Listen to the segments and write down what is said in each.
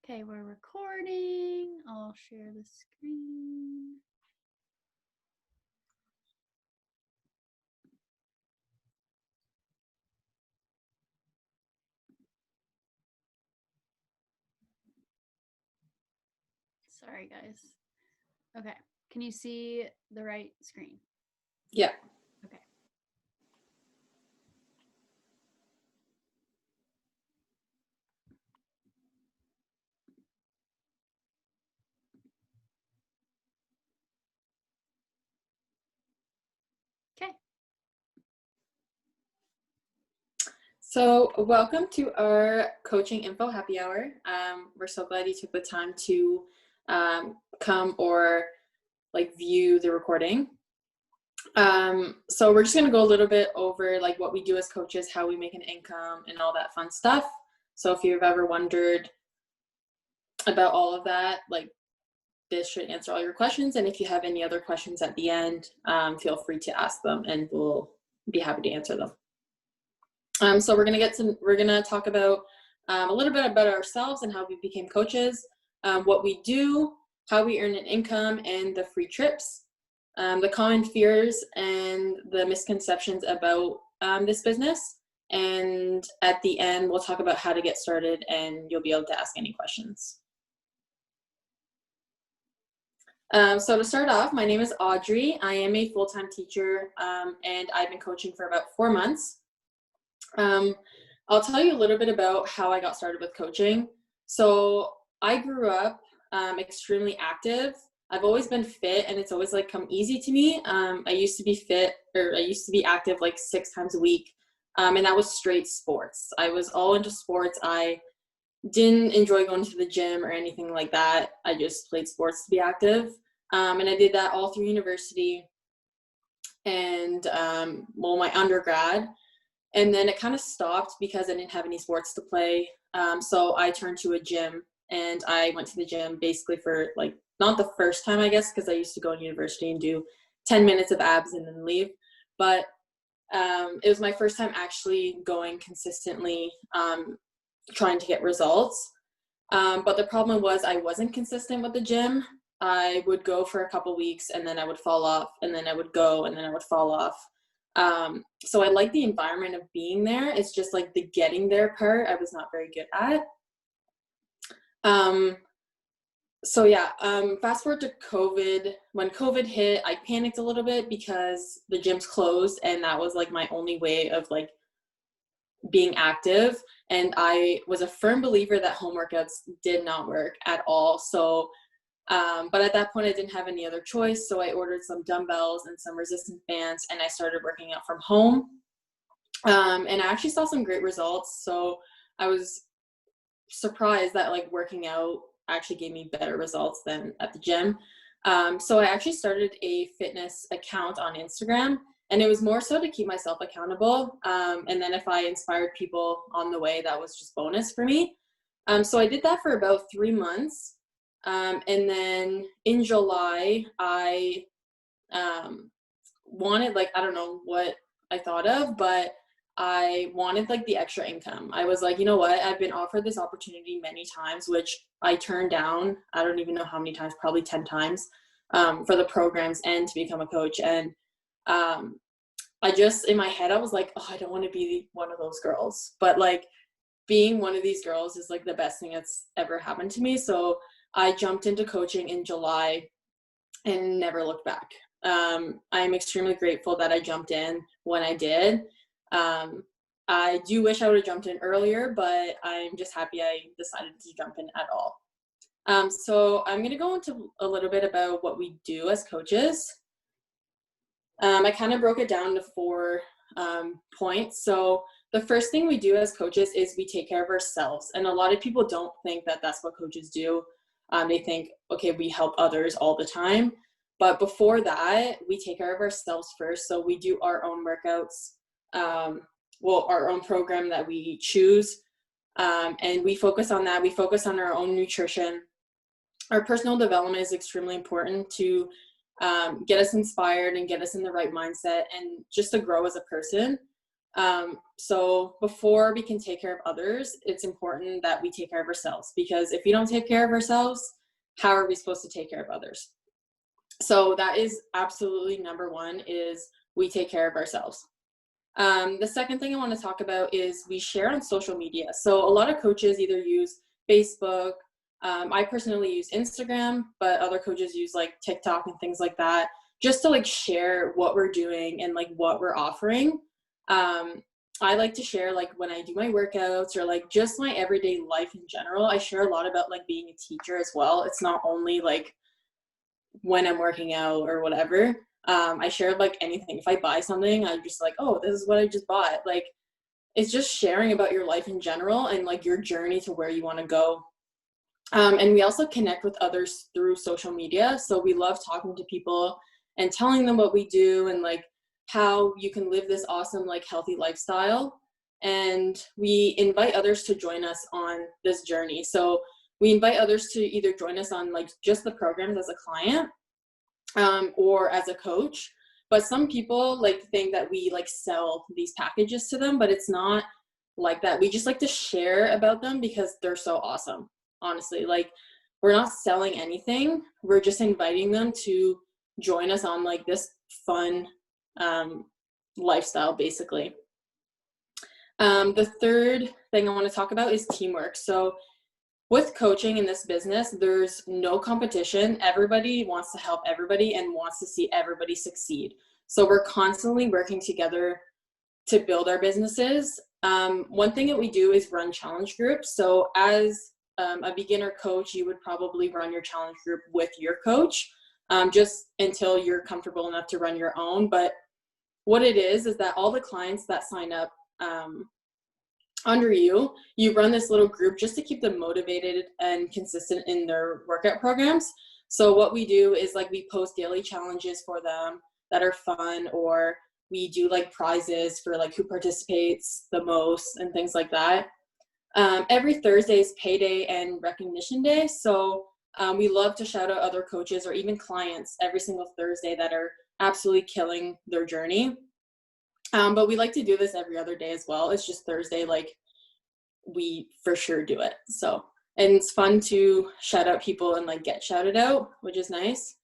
Okay, we're recording. I'll share the screen. Sorry, guys. Okay, can you see the right screen? Yeah. Okay. Okay. So welcome to our coaching info happy hour. We're so glad you took the time to come or view the recording. So we're just gonna go a little bit over what we do as coaches, how we make an income, and all that fun stuff. So if you've ever wondered about all of that, this should answer all your questions. And if you have any other questions at the end, feel free to ask them, and we'll be happy to answer them. So we're gonna talk about a little bit about ourselves and how we became coaches, what we do, how we earn an income, and the free trips, the common fears and the misconceptions about this business. And at the end, we'll talk about how to get started, and you'll be able to ask any questions. So to start off, my name is Audrey. I am a full-time teacher, and I've been coaching for about 4 months. I'll tell you a little bit about how I got started with coaching. So I grew up extremely active. I've always been fit, and it's always come easy to me. I used to be fit, or I used to be active 6 times a week, and that was straight sports. I was all into sports. I didn't enjoy going to the gym or anything like that. I just played sports to be active, and I did that all through university and my undergrad. And then it kind of stopped because I didn't have any sports to play. So I turned to a gym, and I went to the gym basically for not the first time, I guess, because I used to go to university and do 10 minutes of abs and then leave. But it was my first time actually going consistently, trying to get results. But the problem was I wasn't consistent with the gym. I would go for a couple weeks, and then I would fall off, and then I would go, and then I would fall off. So I like the environment of being there. It's just the getting there part I was not very good at. So yeah, fast forward to COVID. When COVID hit, I panicked a little bit because the gyms closed, and that was my only way of being active. And I was a firm believer that home workouts did not work at all. So but at that point, I didn't have any other choice. So I ordered some dumbbells and some resistance bands, and I started working out from home. And I actually saw some great results. So I was surprised that working out actually gave me better results than at the gym. So I actually started a fitness account on Instagram, and it was more so to keep myself accountable. And then if I inspired people on the way, that was just bonus for me. So I did that for about 3 months. And then in July, I wanted, I don't know what I thought of, but I wanted the extra income. I was you know what? I've been offered this opportunity many times, which I turned down. I don't even know how many times, probably 10 times, for the programs and to become a coach. And I just, in my head, I was oh, I don't want to be one of those girls. But being one of these girls is the best thing that's ever happened to me. So I jumped into coaching in July and never looked back. I'm extremely grateful that I jumped in when I did. I do wish I would have jumped in earlier, but I'm just happy I decided to jump in at all. So I'm going to go into a little bit about what we do as coaches. I kind of broke it down to 4 points. So the first thing we do as coaches is we take care of ourselves. And a lot of people don't think that that's what coaches do. They think, okay, we help others all the time. But before that, we take care of ourselves first. So we do our own workouts, our own program that we choose. And we focus on that. We focus on our own nutrition. Our personal development is extremely important to get us inspired and get us in the right mindset and just to grow as a person. So before we can take care of others, it's important that we take care of ourselves, because if we don't take care of ourselves, how are we supposed to take care of others? So that is absolutely number one, is we take care of ourselves. The second thing I want to talk about is we share on social media. So a lot of coaches either use Facebook. I personally use Instagram, but other coaches use like TikTok and things like that, just to like share what we're doing and like what we're offering. I like to share like when I do my workouts or like just my everyday life in general. I share a lot about like being a teacher as well. It's not only like when I'm working out or whatever. I share like anything. If I buy something, I'm just like, oh, this is what I just bought. Like, it's just sharing about your life in general and like your journey to where you want to go. And we also connect with others through social media. So we love talking to people and telling them what we do and like how you can live this awesome, like healthy lifestyle. And we invite others to join us on this journey. So we invite others to either join us on like just the programs as a client, or as a coach. But some people like think that we like sell these packages to them, but it's not like that. We just like to share about them because they're so awesome. Honestly, like we're not selling anything. We're just inviting them to join us on like this fun lifestyle, basically. The third thing I want to talk about is teamwork. So with coaching in this business, there's no competition. Everybody wants to help everybody and wants to see everybody succeed. So we're constantly working together to build our businesses. One thing that we do is run challenge groups. So as a beginner coach, you would probably run your challenge group with your coach, just until you're comfortable enough to run your own. But what it is that all the clients that sign up under you run this little group just to keep them motivated and consistent in their workout programs. So what we do is like we post daily challenges for them that are fun, or we do like prizes for like who participates the most and things like that. Every Thursday is payday and recognition day. So we love to shout out other coaches or even clients every single Thursday that are absolutely killing their journey. But we like to do this every other day as well. It's just Thursday, like we for sure do it. So, and it's fun to shout out people and like get shouted out, which is nice.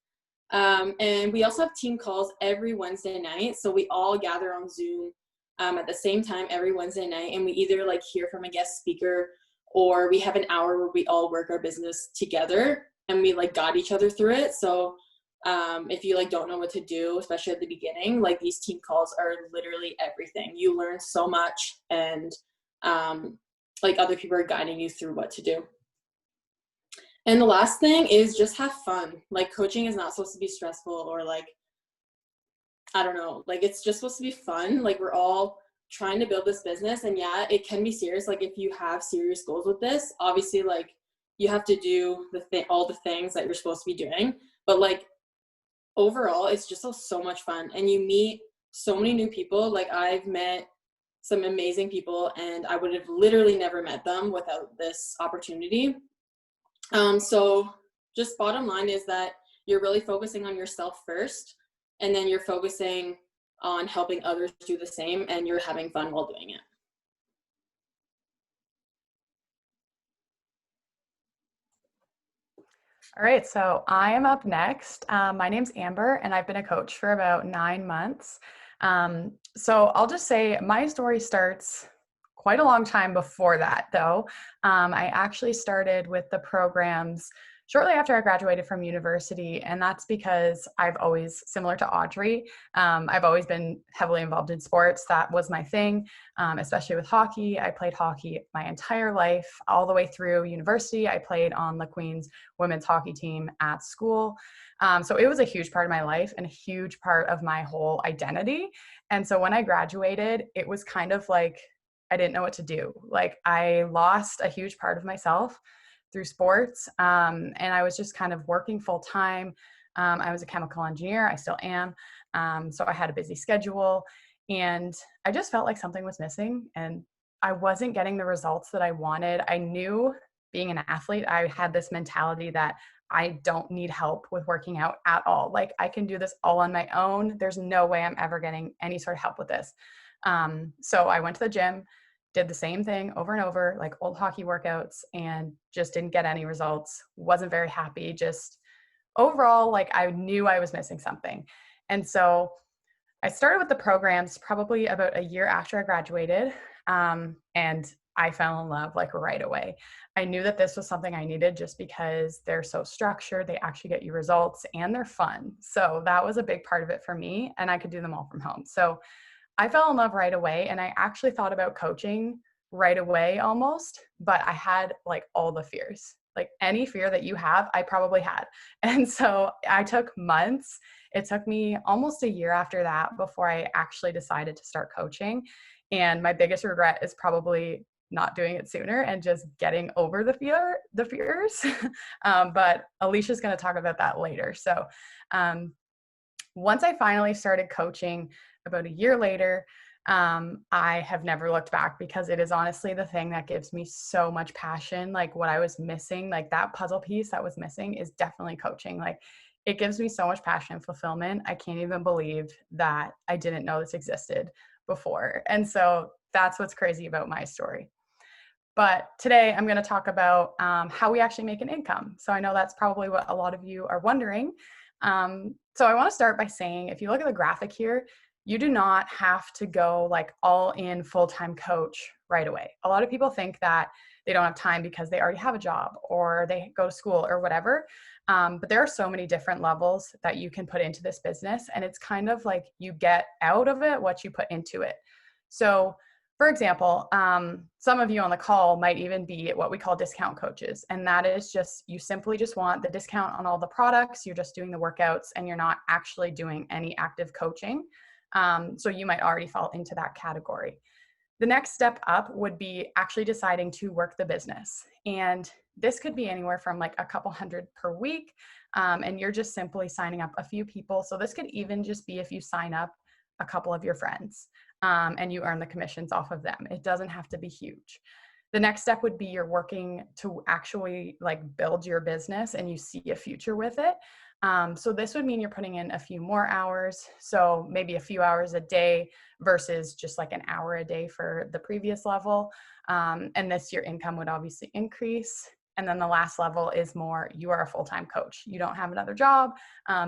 And we also have team calls every Wednesday night. So we all gather on Zoom at the same time every Wednesday night, and we either like hear from a guest speaker, or we have an hour where we all work our business together and we like guide each other through it. So if you like don't know what to do, especially at the beginning, like these team calls are literally everything. You learn so much, and like other people are guiding you through what to do. And the last thing is just have fun. Like coaching is not supposed to be stressful or like, I don't know, like it's just supposed to be fun. Like we're all trying to build this business, and yeah, it can be serious. Like if you have serious goals with this, obviously like you have to do all the things that you're supposed to be doing. But like overall, it's just so much fun, and you meet so many new people. Like I've met some amazing people, and I would have literally never met them without this opportunity. So just bottom line is that you're really focusing on yourself first, and then you're focusing on helping others do the same, and you're having fun while doing it. All right, so I am up next. My name's Amber, and I've been a coach for about 9 months. So I'll just say my story starts quite a long time before that, though. I actually started with the programs shortly after I graduated from university, and that's because I've always, similar to Audrey, I've always been heavily involved in sports. That was my thing, especially with hockey. I played hockey my entire life, all the way through university. I played on the Queen's women's hockey team at school. So it was a huge part of my life and a huge part of my whole identity. And so when I graduated, it was kind of like I didn't know what to do. Like I lost a huge part of myself through sports. And I was just kind of working full time. I was a chemical engineer. I still am. So I had a busy schedule, and I just felt like something was missing, and I wasn't getting the results that I wanted. I knew, being an athlete, I had this mentality that I don't need help with working out at all. Like I can do this all on my own. There's no way I'm ever getting any sort of help with this. So I went to the gym, did the same thing over and over, like old hockey workouts, and just didn't get any results. Wasn't very happy. Just overall, like I knew I was missing something. And so I started with the programs probably about a year after I graduated. And I fell in love like right away. I knew that this was something I needed just because they're so structured, they actually get you results, and they're fun. So that was a big part of it for me, and I could do them all from home. So I fell in love right away, and I actually thought about coaching right away almost, but I had like all the fears. Like any fear that you have, I probably had. And so I took months. It took me almost a year after that before I actually decided to start coaching. And my biggest regret is probably not doing it sooner and just getting over the fears. But Alicia's going to talk about that later. So once I finally started coaching about a year later, I have never looked back because it is honestly the thing that gives me so much passion. Like what I was missing, like that puzzle piece that was missing is definitely coaching. Like it gives me so much passion and fulfillment. I can't even believe that I didn't know this existed before. And so that's what's crazy about my story. But today I'm going to talk about how we actually make an income. So I know that's probably what a lot of you are wondering. So I want to start by saying, if you look at the graphic here, you do not have to go like all in full-time coach right away. A lot of people think that they don't have time because they already have a job or they go to school or whatever. But there are so many different levels that you can put into this business, and it's kind of like you get out of it what you put into it. So for example, some of you on the call might even be what we call discount coaches. And that is just, you simply just want the discount on all the products. You're just doing the workouts and you're not actually doing any active coaching. So you might already fall into that category. The next step up would be actually deciding to work the business. And this could be anywhere from like a couple hundred per week. And you're just simply signing up a few people. So this could even just be if you sign up a couple of your friends. And you earn the commissions off of them. It doesn't have to be huge. The next step would be you're working to actually like build your business and you see a future with it. So this would mean you're putting in a few more hours. So maybe a few hours a day versus just like an hour a day for the previous level. And this, your income would obviously increase. And then the last level is more, you are a full-time coach. You don't have another job.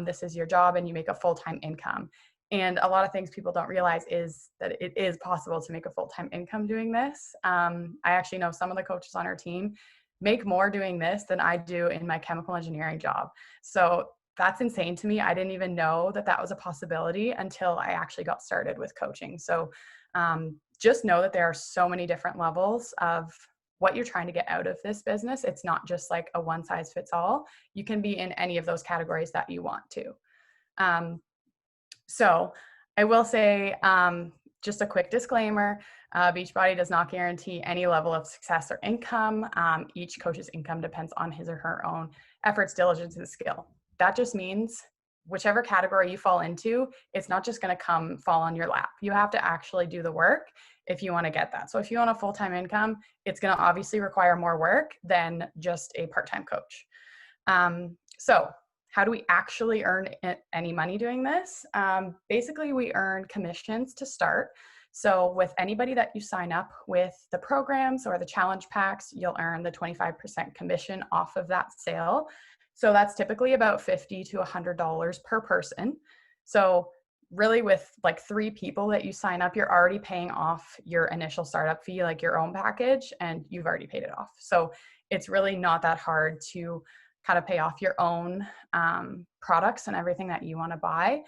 This is your job and you make a full-time income. And a lot of things people don't realize is that it is possible to make a full-time income doing this. I actually know some of the coaches on our team make more doing this than I do in my chemical engineering job. So that's insane to me. I didn't even know that that was a possibility until I actually got started with coaching. So just know that there are so many different levels of what you're trying to get out of this business. It's not just like a one size fits all. You can be in any of those categories that you want to. So I will say, just a quick disclaimer, Beachbody does not guarantee any level of success or income. Each coach's income depends on his or her own efforts, diligence, and skill. That just means whichever category you fall into, it's not just going to fall on your lap. You have to actually do the work if you want to get that. So if you want a full-time income, it's going to obviously require more work than just a part-time coach. So how do we actually earn any money doing this? Basically, we earn commissions to start. So with anybody that you sign up with the programs or the challenge packs, you'll earn the 25% commission off of that sale. So that's typically about $50 to $100 per person. So really with like 3 people that you sign up, you're already paying off your initial startup fee, like your own package, and you've already paid it off. So it's really not that hard to kind of pay off your own products and everything that you want to buy.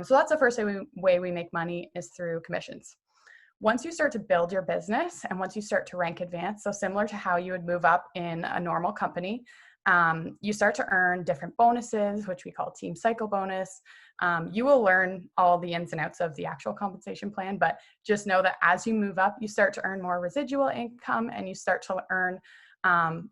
So that's the first way we make money is through commissions. Once you start to build your business and once you start to rank advance, so similar to how you would move up in a normal company, you start to earn different bonuses, which we call team cycle bonus. You will learn all the ins and outs of the actual compensation plan, but just know that as you move up, you start to earn more residual income and you start to earn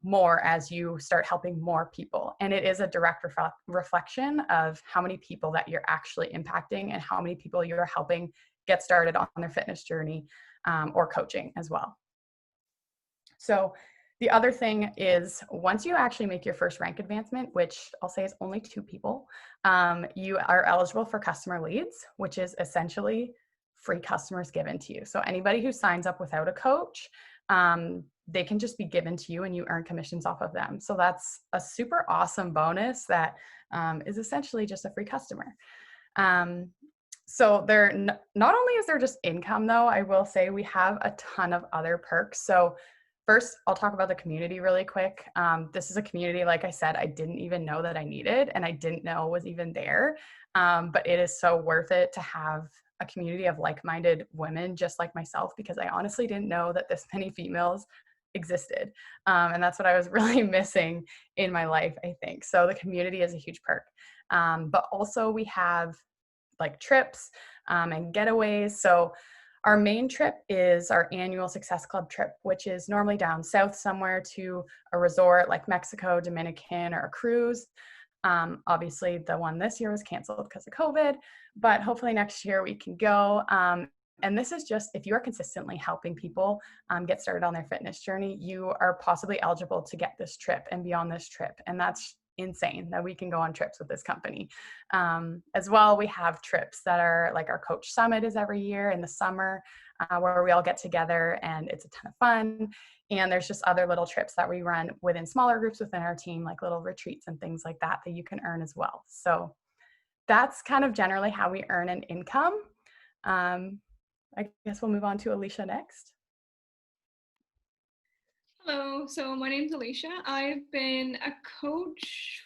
more as you start helping more people. And it is a direct reflection of how many people that you're actually impacting and how many people you're helping get started on their fitness journey or coaching as well. So the other thing is once you actually make your first rank advancement, which I'll say is only 2 people, you are eligible for customer leads, which is essentially free customers given to you. So anybody who signs up without a coach, they can just be given to you and you earn commissions off of them. So that's a super awesome bonus that is essentially just a free customer. So there, not only is there just income though, I will say we have a ton of other perks. So first, I'll talk about the community really quick. This is a community, like I said, I didn't even know that I needed and I didn't know was even there. But it is so worth it to have a community of like-minded women just like myself, because I honestly didn't know that this many females existed. And that's what I was really missing in my life, I think. So the community is a huge perk. But also we have like trips and getaways. So our main trip is our annual Success Club trip, which is normally down south somewhere to a resort like Mexico, Dominican, or a cruise. Obviously, the one this year was canceled because of COVID, but hopefully next year we can go. And this is just, if you are consistently helping people get started on their fitness journey, you are possibly eligible to get this trip and be on this trip. And that's insane that we can go on trips with this company. As well, we have trips that are like our coach summit is every year in the summer, where we all get together and it's a ton of fun. And there's just other little trips that we run within smaller groups within our team, like little retreats and things like that you can earn as well. So that's kind of generally how we earn an income. I guess we'll move on to Alicia next. Hello, so my name's Alicia. I've been a coach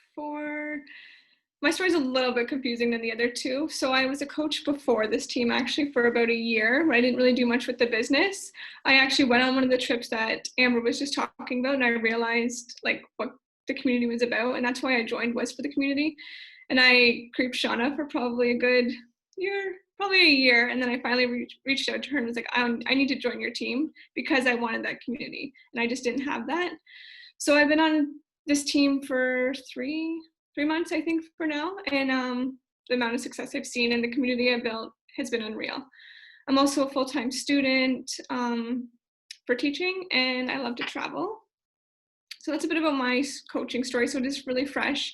my story's a little bit confusing than the other two. So I was a coach before this team actually for about a year. I didn't really do much with the business. I actually went on one of the trips that Amber was just talking about, and I realized like what the community was about, and that's why I joined, was for the community. And I creeped Shauna for probably a good year, and then I finally reached out to her and was like, I need to join your team because I wanted that community, and I just didn't have that. So I've been on this team for three months, I think, for now, and the amount of success I've seen in the community I've built has been unreal. I'm also a full-time student for teaching, and I love to travel. So that's a bit about my coaching story. So it is really fresh.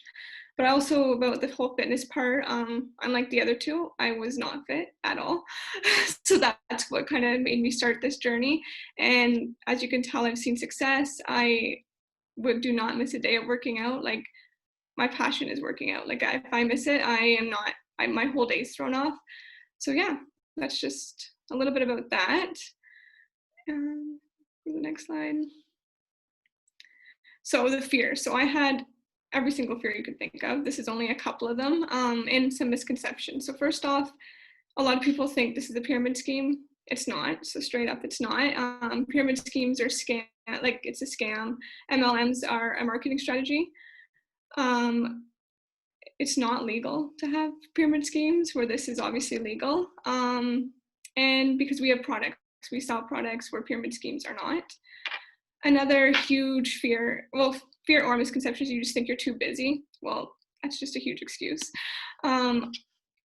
But also about the whole fitness part, unlike the other two, I was not fit at all. So that's what kind of made me start this journey. And as you can tell, I've seen success. I do not miss a day of working out. Like, my passion is working out. Like, if I miss it, my whole day is thrown off. So yeah, that's just a little bit about that. The next slide. So the fear. So I had every single fear you could think of. This is only a couple of them, and some misconceptions. So first off, a lot of people think this is a pyramid scheme. It's not. So straight up, it's not. Pyramid schemes are scam. Like, it's a scam. MLMs are a marketing strategy. It's not legal to have pyramid schemes, where this is obviously legal. And because we have products, we sell products where pyramid schemes are not. Another huge fear or misconception is you just think you're too busy. Well, that's just a huge excuse.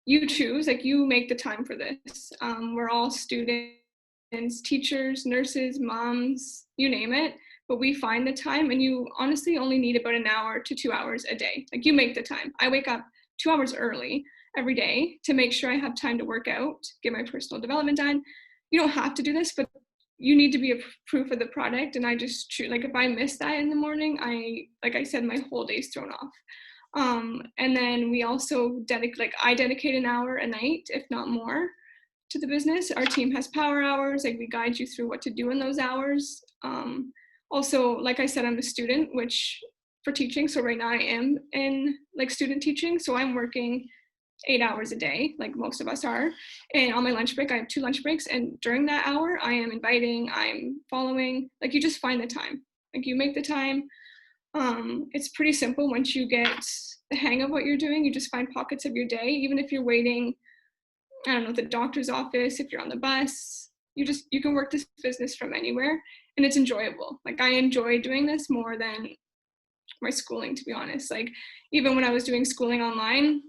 You choose, like, you make the time for this. We're all students, teachers, nurses, moms, you name it, but we find the time, and you honestly only need about an hour to 2 hours a day. Like, you make the time. I wake up 2 hours early every day to make sure I have time to work out, get my personal development done. You don't have to do this, but you need to be a proof of the product. And I just choose, like, if I miss that in the morning, like I said, my whole day's thrown off. And then we also I dedicate an hour a night, if not more, to the business. Our team has power hours. Like, we guide you through what to do in those hours. Also, like I said, I'm a student, which for teaching. So right now I am in like student teaching. So I'm working 8 hours a day, like most of us are. And on my lunch break, I have 2 lunch breaks. And during that hour, I am inviting, I'm following, like, you just find the time, like, you make the time. It's pretty simple. Once you get the hang of what you're doing, you just find pockets of your day. Even if you're waiting, I don't know, at the doctor's office, if you're on the bus, you can work this business from anywhere, and it's enjoyable. Like, I enjoy doing this more than my schooling, to be honest. Like, even when I was doing schooling online,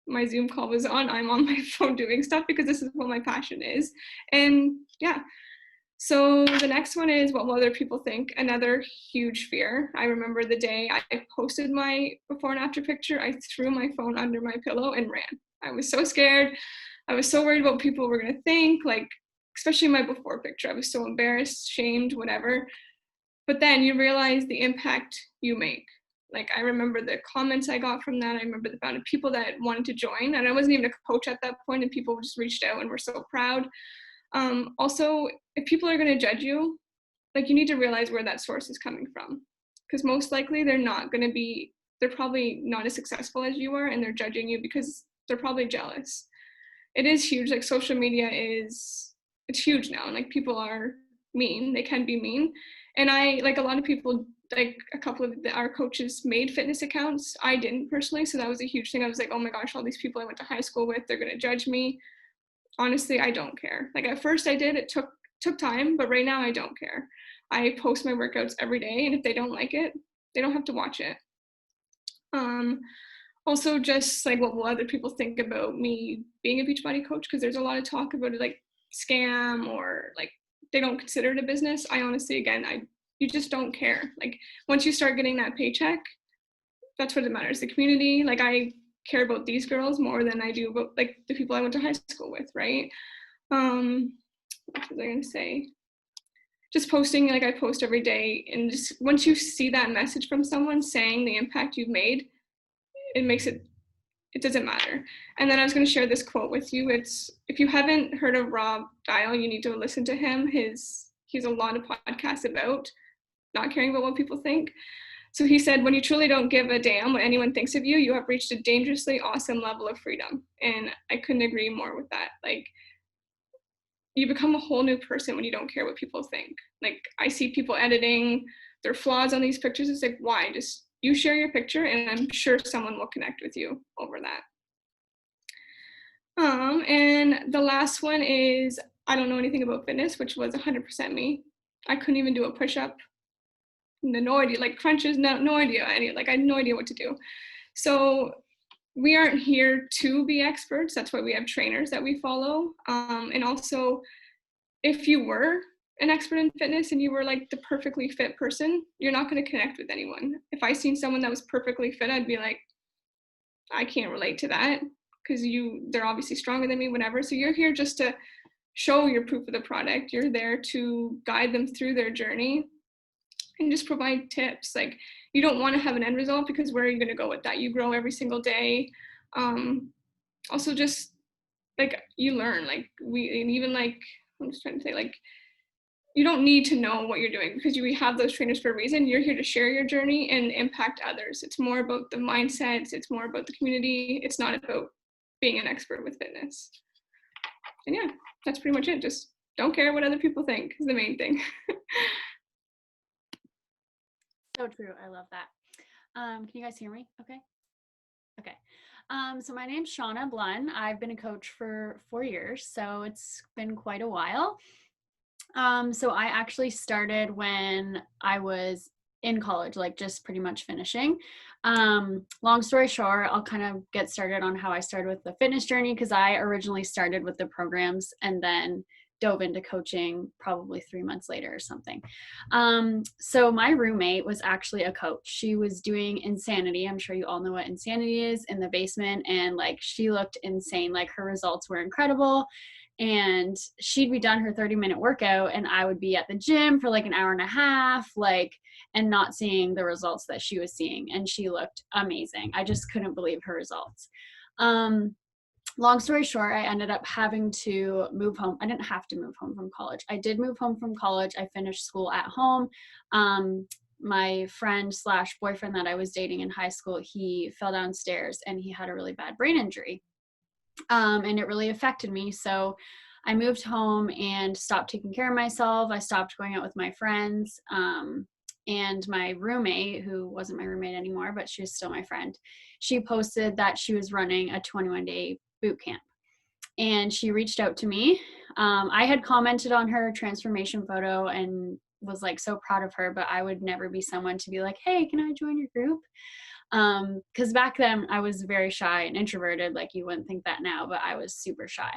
my Zoom call was on, I'm on my phone doing stuff because this is what my passion is. And yeah, so the next one is what will other people think? Another huge fear. I remember the day I posted my before and after picture, I threw my phone under my pillow and ran. I was so scared. I was so worried about what people were going to think, like, especially my before picture. I was so embarrassed, shamed, whatever. But then you realize the impact you make. Like, I remember the comments I got from that. I remember the amount of people that wanted to join. And I wasn't even a coach at that point, and people just reached out and were so proud. Also, if people are going to judge you, like, you need to realize where that source is coming from. Because most likely they're probably not as successful as you are, and they're judging you because they're probably jealous. It is huge. Like, social media it's huge now. And like, people are mean. They can be mean. And like, a lot of people, like a couple of our coaches made fitness accounts. I didn't personally, so that was a huge thing. I was like, oh my gosh, all these people I went to high school with, they're gonna judge me. Honestly, I don't care. Like, at first I did, it took time, but right now I don't care. I post my workouts every day, and if they don't like it, they don't have to watch it. Also, just like, what will other people think about me being a Beachbody coach? Because there's a lot of talk about it, like scam, or like they don't consider it a business. I honestly, again, you just don't care. Like, once you start getting that paycheck, that's what it matters. The community, like, I care about these girls more than I do about like the people I went to high school with, right? What was I gonna say? Just posting, like, I post every day, and just once you see that message from someone saying the impact you've made, it doesn't matter. And then I was going to share this quote with you. It's, if you haven't heard of Rob Dial, you need to listen to him. He's a lot of podcasts about not caring about what people think. So he said, when you truly don't give a damn what anyone thinks of you, you have reached a dangerously awesome level of freedom. And I couldn't agree more with that. Like, you become a whole new person when you don't care what people think. Like, I see people editing their flaws on these pictures. It's like, why? Just, you share your picture, and I'm sure someone will connect with you over that. And the last one is, I don't know anything about fitness, which was 100% me. I couldn't even do a push-up. No idea, like crunches, no idea. Like, I had no idea what to do. So we aren't here to be experts. That's why we have trainers that we follow. And also, if you were an expert in fitness and you were like the perfectly fit person, you're not going to connect with anyone. If I seen someone that was perfectly fit, I'd be like, I can't relate to that, because they're obviously stronger than me, whatever. So you're here just to show your proof of the product. You're there to guide them through their journey and just provide tips. Like, you don't want to have an end result, because where are you going to go with that? You grow every single day. Also, just like, you learn, like, and even like, I'm just trying to say, like, you don't need to know what you're doing, because we have those trainers for a reason. You're here to share your journey and impact others. It's more about the mindsets. It's more about the community. It's not about being an expert with fitness. And yeah, that's pretty much it. Just don't care what other people think is the main thing. So true. I love that. Can you guys hear me? Okay. So my name's Shauna Blunn. I've been a coach for 4 years, so it's been quite a while. So I actually started when I was in college, like just pretty much finishing. Long story short, I'll kind of get started on how I started with the fitness journey, because I originally started with the programs and then dove into coaching probably 3 months later or something. So my roommate was actually a coach. She was doing Insanity. I'm sure you all know what Insanity is, in the basement. And like, she looked insane. Like, her results were incredible. And she'd be done her 30-minute workout, and I would be at the gym for like an hour and a half, like, and not seeing the results that she was seeing. And she looked amazing. I just couldn't believe her results. Long story short, I ended up having to move home. I didn't have to move home from college. I did move home from college. I finished school at home. My friend / boyfriend that I was dating in high school, he fell downstairs and he had a really bad brain injury. And it really affected me. So I moved home and stopped taking care of myself. I stopped going out with my friends. And my roommate, who wasn't my roommate anymore, but she was still my friend, she posted that she was running a 21-day boot camp. And she reached out to me. I had commented on her transformation photo and was like so proud of her, but I would never be someone to be like, hey, can I join your group? Because back then I was very shy and introverted. Like, you wouldn't think that now, but I was super shy.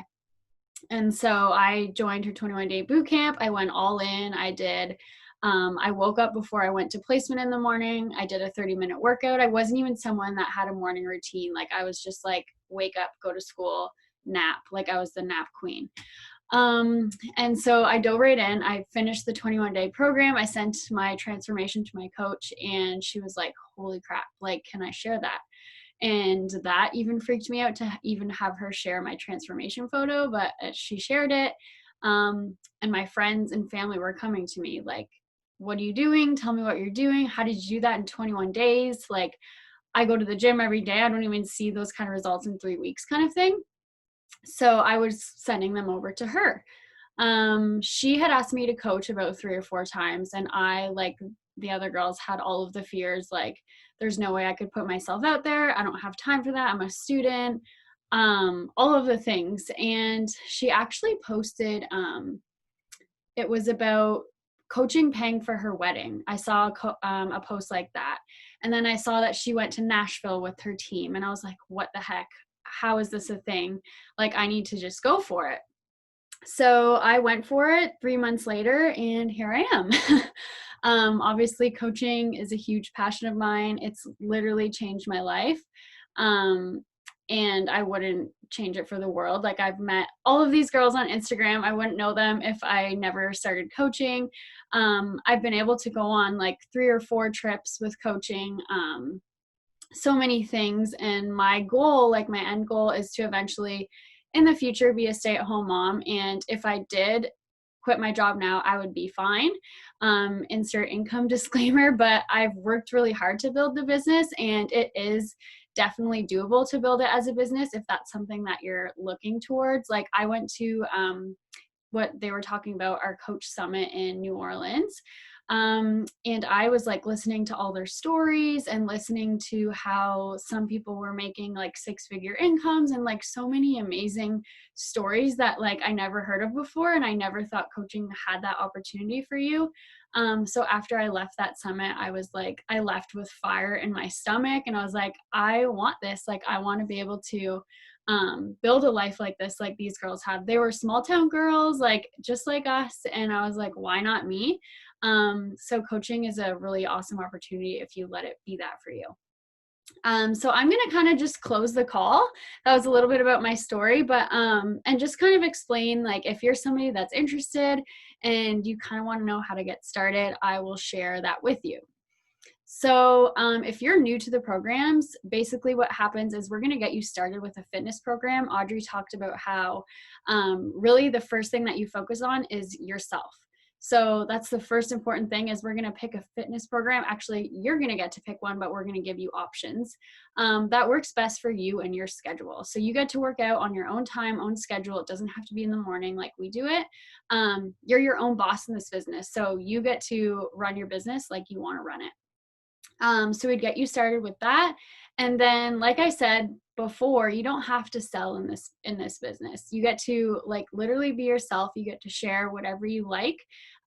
And so I joined her 21-day boot camp. I went all in. I woke up before I went to placement in the morning. I did a 30-minute workout. I wasn't even someone that had a morning routine. Like, I was just like, wake up, go to school, nap. Like I was the nap queen. And so I dove right in. I finished the 21-day program. I sent my transformation to my coach, and she was like, holy crap, like, can I share that? And that even freaked me out to even have her share my transformation photo, but she shared it. And my friends and family were coming to me like, what are you doing? Tell me what you're doing. How did you do that in 21 days? Like, I go to the gym every day. I don't even see those kind of results in 3 weeks kind of thing. So I was sending them over to her. She had asked me to coach about 3 or 4 times, and I, like the other girls, had all of the fears, like there's no way I could put myself out there. I don't have time for that. I'm a student. All of the things. And she actually posted, it was about coaching paying for her wedding. I saw a post like that. And then I saw that she went to Nashville with her team, and I was like, what the heck? How is this a thing? Like, I need to just go for it. So I went for it 3 months later, and here I am. Obviously, coaching is a huge passion of mine. It's literally changed my life. And I wouldn't change it for the world. Like, I've met all of these girls on Instagram. I wouldn't know them if I never started coaching. I've been able to go on like 3 or 4 trips with coaching. So many things. And my goal, like my end goal, is to eventually in the future be a stay-at-home mom. And if I did quit my job now, I would be fine. Insert income disclaimer, but I've worked really hard to build the business, and it is definitely doable to build it as a business if that's something that you're looking towards. Like, I went to what they were talking about, our coach summit in New Orleans. And I was like listening to all their stories and listening to how some people were making like 6-figure incomes, and like so many amazing stories that like I never heard of before. And I never thought coaching had that opportunity for you. So after I left that summit, I was like, I left with fire in my stomach, and I was like, I want this. Like, I want to be able to build a life like this, like these girls had. They were small town girls, like just like us. And I was like, why not me? So coaching is a really awesome opportunity if you let it be that for you. So I'm going to kind of just close the call. That was a little bit about my story, but, and just kind of explain, like, if you're somebody that's interested and you kind of want to know how to get started, I will share that with you. So if you're new to the programs, basically what happens is we're going to get you started with a fitness program. Audrey talked about how really the first thing that you focus on is yourself. So that's the first important thing, is we're going to pick a fitness program. Actually, you're going to get to pick one, but we're going to give you options that works best for you and your schedule. So you get to work out on your own time, own schedule. It doesn't have to be in the morning like we do it. You're your own boss in this business. So you get to run your business like you want to run it. So we'd get you started with that. And then, like I said before, you don't have to sell in this business. You get to like literally be yourself. You get to share whatever you like.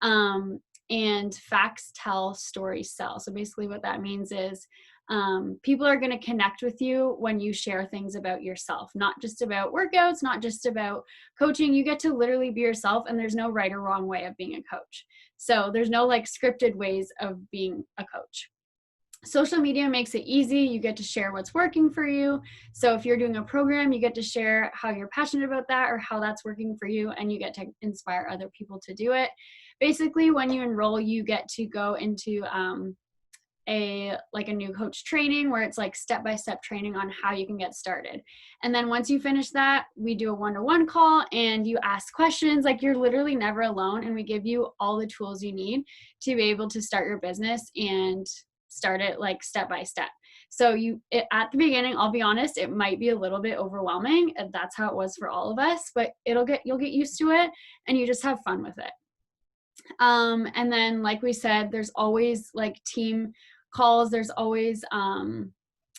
And facts tell, stories sell. So basically what that means is people are going to connect with you when you share things about yourself, not just about workouts, not just about coaching. You get to literally be yourself, and there's no right or wrong way of being a coach. So there's no like scripted ways of being a coach. Social media makes it easy. You get to share what's working for you. So if you're doing a program, you get to share how you're passionate about that or how that's working for you, and you get to inspire other people to do it. Basically, when you enroll, you get to go into a new coach training where it's like step-by-step training on how you can get started. And then once you finish that, we do a one-to-one call and you ask questions. Like, you're literally never alone, and we give you all the tools you need to be able to start your business and start it like step by step. So at the beginning, I'll be honest, it might be a little bit overwhelming. That's how it was for all of us, but you'll get used to it, and you just have fun with it. And then, like we said, there's always like team calls. There's always,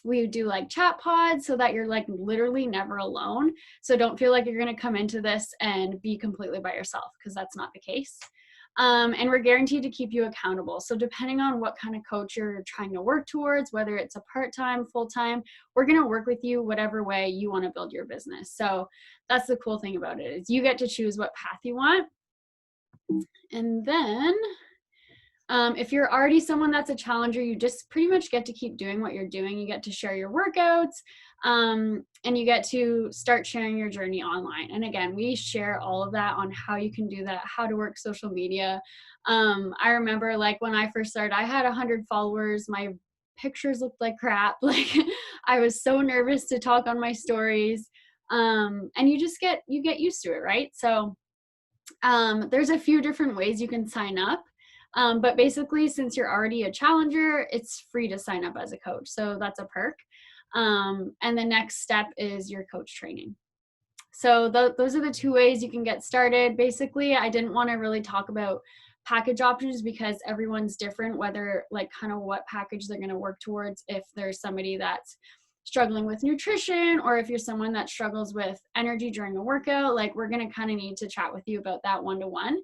we do like chat pods so that you're like literally never alone. So don't feel like you're going to come into this and be completely by yourself, because that's not the case. And we're guaranteed to keep you accountable. So depending on what kind of coach you're trying to work towards, whether it's a part-time, full-time, we're going to work with you whatever way you want to build your business. So that's the cool thing about it, is you get to choose what path you want. And then If you're already someone that's a challenger, you just pretty much get to keep doing what you're doing. You get to share your workouts, and you get to start sharing your journey online. And again, we share all of that on how you can do that, how to work social media. I remember like when I first started, I had 100 followers. My pictures looked like crap. Like I was so nervous to talk on my stories. And you get used to it, right? So there's a few different ways you can sign up. But basically, since you're already a challenger, it's free to sign up as a coach. So that's a perk. And the next step is your coach training. So those are the two ways you can get started. Basically, I didn't want to really talk about package options because everyone's different, whether like kind of what package they're going to work towards. If there's somebody that's struggling with nutrition, or if you're someone that struggles with energy during a workout, like we're going to kind of need to chat with you about that one-to-one.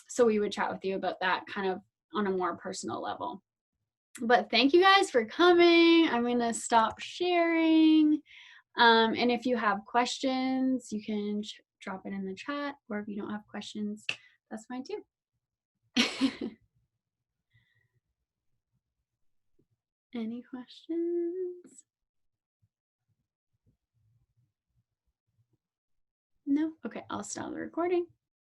So we would chat with you about that kind of on a more personal level. But thank you guys for coming. I'm going to stop sharing. And if you have questions, you can drop it in the chat, or if you don't have questions, that's fine too. Any questions? No? Okay, I'll stop the recording.